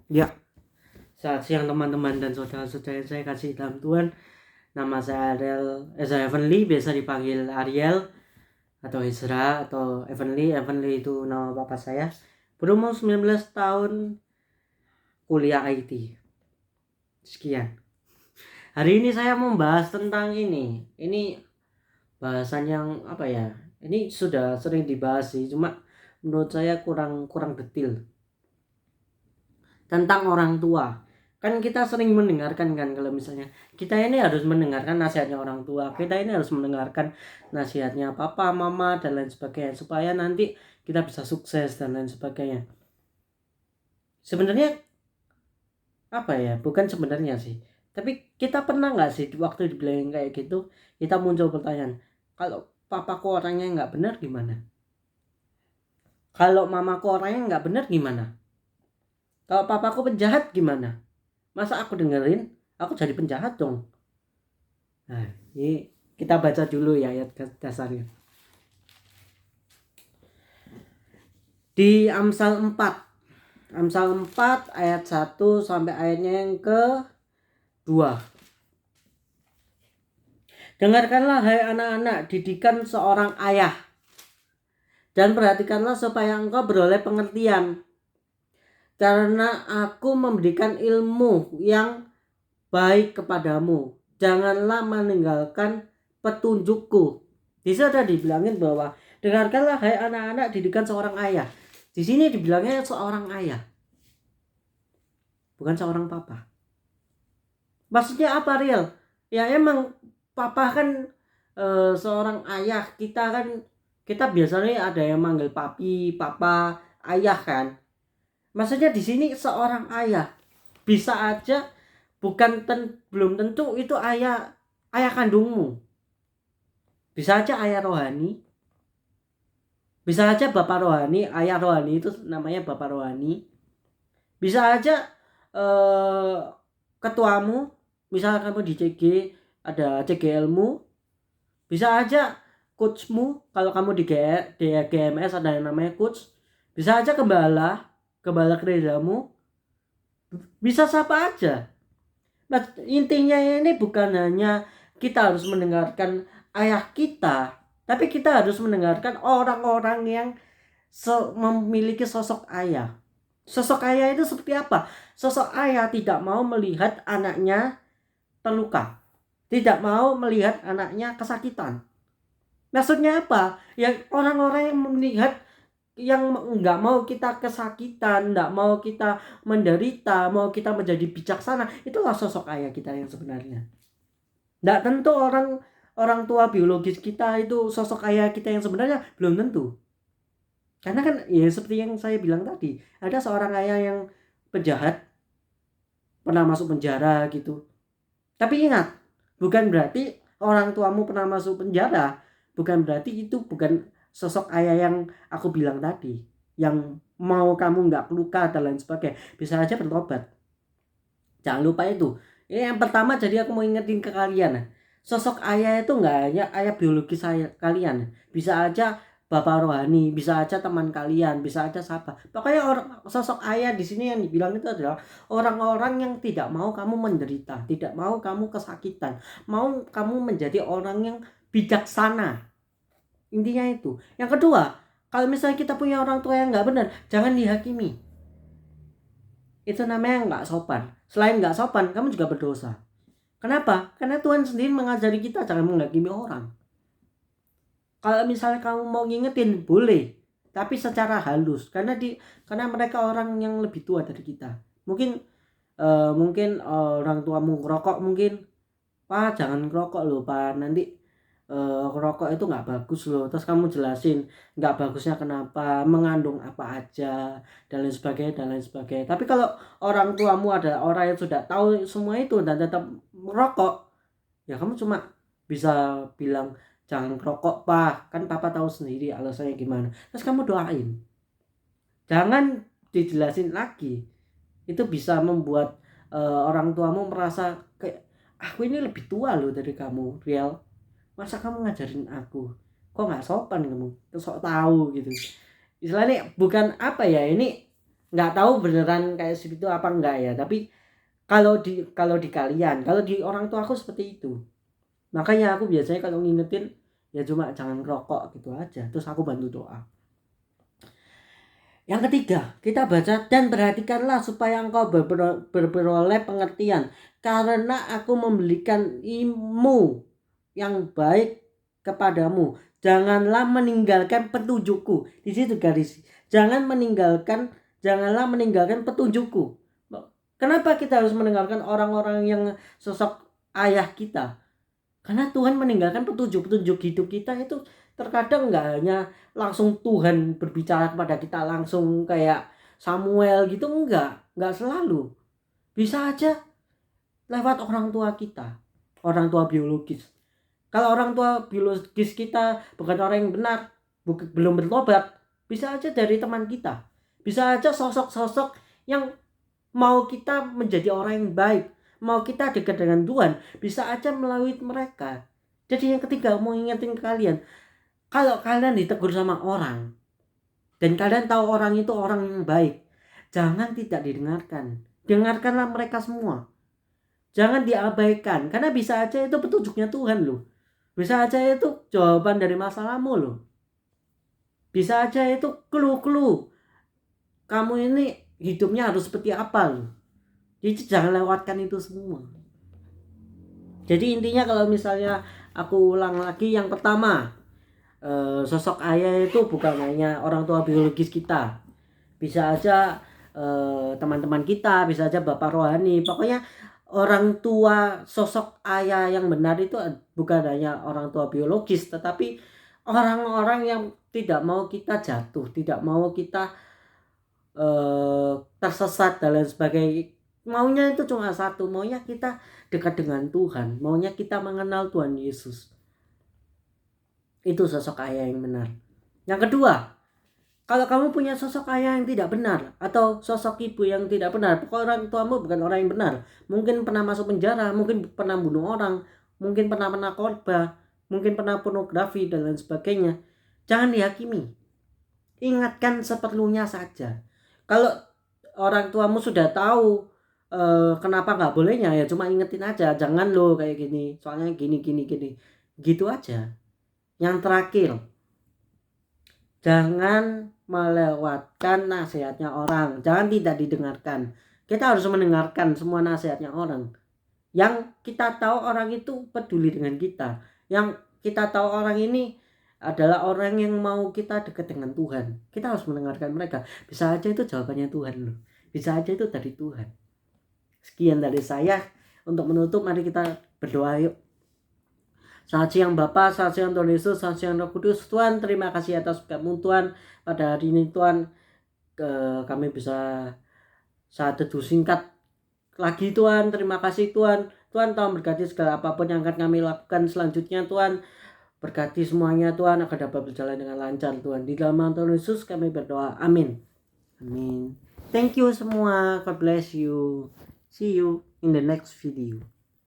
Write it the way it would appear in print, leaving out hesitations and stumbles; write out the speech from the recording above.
Ya, selamat siang teman-teman dan saudara-saudara saya kasih dalam Tuhan. Nama saya Ariel Ezra Heavenly, biasa dipanggil Ariel atau Ezra atau Heavenly. Heavenly itu nama papa saya. Berumur 19 tahun, kuliah IT. Sekian. Hari ini saya mau membahas tentang ini. Ini bahasan yang apa ya? Ini sudah sering dibahas sih, cuma menurut saya kurang detail. Tentang orang tua. Kan kita sering mendengarkan kan, kalau misalnya kita ini harus mendengarkan nasihatnya orang tua, kita ini harus mendengarkan nasihatnya papa, mama dan lain sebagainya supaya nanti kita bisa sukses dan lain sebagainya. Sebenarnya apa ya, bukan sebenarnya sih, tapi kita pernah nggak sih waktu dibilangin kayak gitu kita muncul pertanyaan, kalau papaku orangnya nggak benar gimana, kalau mamaku orangnya nggak benar gimana, kalau papaku penjahat gimana, masa aku dengerin aku jadi penjahat dong. Nah, ini kita baca dulu ya ayat dasarnya. Di Amsal 4. Amsal 4 ayat 1 sampai ayatnya yang ke-2. Dengarkanlah hai anak-anak didikan seorang ayah, dan perhatikanlah supaya engkau beroleh pengertian. Karena aku memberikan ilmu yang baik kepadamu. Janganlah meninggalkan petunjukku. Di sini ada dibilangin bahwa dengarkanlah hai anak-anak didikan seorang ayah. Di sini dibilangnya seorang ayah, bukan seorang papa. Maksudnya apa, Riel? Ya emang papa kan seorang ayah. Kita biasanya ada yang manggil papi, papa, ayah kan. Maksudnya di sini seorang ayah. Bisa aja belum tentu itu ayah kandungmu. Bisa aja ayah rohani. Bisa aja bapak rohani, ayah rohani itu namanya bapak rohani. Bisa aja ketuamu, misalnya kamu di CG ada CGL-mu. Bisa aja coachmu, kalau kamu di GMS ada yang namanya coach. Bisa aja gembala gerejamu. Bisa siapa aja. Nah, intinya ini bukan hanya kita harus mendengarkan ayah kita, tapi kita harus mendengarkan orang-orang yang memiliki sosok ayah. Sosok ayah itu seperti apa? Sosok ayah tidak mau melihat anaknya terluka, tidak mau melihat anaknya kesakitan. Maksudnya apa? Yang orang-orang yang melihat, yang nggak mau kita kesakitan, nggak mau kita menderita, mau kita menjadi bijaksana, itulah sosok ayah kita yang sebenarnya. Nggak tentu orang tua biologis kita itu sosok ayah kita yang sebenarnya, belum tentu. Karena kan ya seperti yang saya bilang tadi, ada seorang ayah yang penjahat, pernah masuk penjara gitu. Tapi ingat, bukan berarti orang tuamu pernah masuk penjara, bukan berarti itu bukan sosok ayah yang aku bilang tadi, yang mau kamu nggak luka dan lain sebagainya. Bisa aja bertobat. Jangan lupa itu. Ini yang pertama, jadi aku mau ingetin ke kalian. Sosok ayah itu nggak hanya ayah biologis kalian. Bisa aja bapak rohani, bisa aja teman kalian, bisa aja siapa. Pokoknya sosok ayah di sini yang dibilang itu adalah orang-orang yang tidak mau kamu menderita, tidak mau kamu kesakitan, mau kamu menjadi orang yang bijaksana. Intinya itu. Yang kedua, kalau misalnya kita punya orang tua yang nggak benar, jangan dihakimi. Itu namanya nggak sopan. Selain nggak sopan, kamu juga berdosa. Kenapa? Karena Tuhan sendiri mengajari kita jangan menghakimi orang. Kalau misalnya kamu mau ngingetin, boleh, tapi secara halus. Karena mereka orang yang lebih tua dari kita. Mungkin orang tuamu ngerokok, mungkin, Pak jangan ngerokok loh Pak, nanti rokok itu nggak bagus loh. Terus kamu jelasin nggak bagusnya kenapa, mengandung apa aja dan lain sebagainya. Tapi kalau orang tuamu adalah orang yang sudah tahu semua itu dan tetap merokok, ya kamu cuma bisa bilang jangan rokok Pak, kan papa tahu sendiri alasannya gimana. Terus kamu doain, jangan dijelasin lagi. Itu bisa membuat orang tuamu merasa kayak, aku ini lebih tua loh dari kamu, Riel. Masa kamu ngajarin aku, kok nggak sopan kamu, sok tahu gitu. Istilahnya bukan apa ya, ini nggak tahu beneran kayak seperti itu apa enggak ya, tapi kalau di kalian, kalau di orang tua aku seperti itu. Makanya aku biasanya kalau ngingetin ya cuma jangan rokok gitu aja, terus aku bantu doa. Yang ketiga, kita baca, dan perhatikanlah supaya engkau berperoleh pengertian, karena aku memberikan ilmu yang baik kepadamu. Janganlah meninggalkan petunjukku. Di situ garis. Janganlah meninggalkan petunjukku. Kenapa kita harus meninggalkan orang-orang yang sosok ayah kita? Karena Tuhan meninggalkan petunjuk-petunjuk hidup kita itu terkadang nggak hanya langsung Tuhan berbicara kepada kita langsung kayak Samuel gitu, nggak selalu. Bisa aja lewat orang tua kita, orang tua biologis. Kalau orang tua biologis kita bukan orang yang benar, belum bertobat, bisa aja dari teman kita. Bisa aja sosok-sosok yang mau kita menjadi orang yang baik, mau kita dekat dengan Tuhan, bisa aja melalui mereka. Jadi yang ketiga, mau ingetin ke kalian, kalau kalian ditegur sama orang dan kalian tahu orang itu orang yang baik, jangan tidak didengarkan. Dengarkanlah mereka semua. Jangan diabaikan, karena bisa aja itu petunjuknya Tuhan loh. Bisa aja itu jawaban dari masalahmu loh. Bisa aja itu clue-clue. Kamu ini hidupnya harus seperti apa loh. Jadi jangan lewatkan itu semua. Jadi intinya kalau misalnya aku ulang lagi, yang pertama, sosok ayah itu bukan hanya orang tua biologis kita, bisa aja teman-teman kita, bisa aja bapak rohani. Pokoknya orang tua, sosok ayah yang benar itu bukan hanya orang tua biologis, tetapi orang-orang yang tidak mau kita jatuh, tidak mau kita tersesat dan lain sebagainya. Maunya itu cuma satu, maunya kita dekat dengan Tuhan, maunya kita mengenal Tuhan Yesus. Itu sosok ayah yang benar. Yang kedua, kalau kamu punya sosok ayah yang tidak benar atau sosok ibu yang tidak benar, pokoknya orang tuamu bukan orang yang benar, mungkin pernah masuk penjara, mungkin pernah bunuh orang, mungkin pernah narkoba, mungkin pernah pornografi dan lain sebagainya, jangan dihakimi. Ingatkan seperlunya saja. Kalau orang tuamu sudah tahu kenapa nggak bolehnya, ya cuma ingetin aja, jangan lo kayak gini, soalnya gini gitu aja. Yang terakhir, jangan melewatkan nasihatnya orang, jangan tidak didengarkan. Kita harus mendengarkan semua nasihatnya orang. Yang kita tahu orang itu peduli dengan kita, yang kita tahu orang ini adalah orang yang mau kita dekat dengan Tuhan, kita harus mendengarkan mereka. Bisa aja itu jawabannya Tuhan loh, bisa aja itu dari Tuhan. Sekian dari saya. Untuk menutup, mari kita berdoa yuk. Selamat siang Bapa, selamat siang Tuhan Yesus, selamat siang Roh Kudus. Tuhan, terima kasih atas berkat-Mu Tuhan. Pada hari ini Tuhan, kami bisa saat teduh singkat lagi Tuhan. Terima kasih Tuhan. Tuhan, tolong berkati segala apapun yang akan kami lakukan selanjutnya Tuhan. Berkati semuanya Tuhan, agar dapat berjalan dengan lancar Tuhan. Di dalam nama Tuhan Yesus kami berdoa. Amin. Amin. Thank you semua. God bless you. See you in the next video.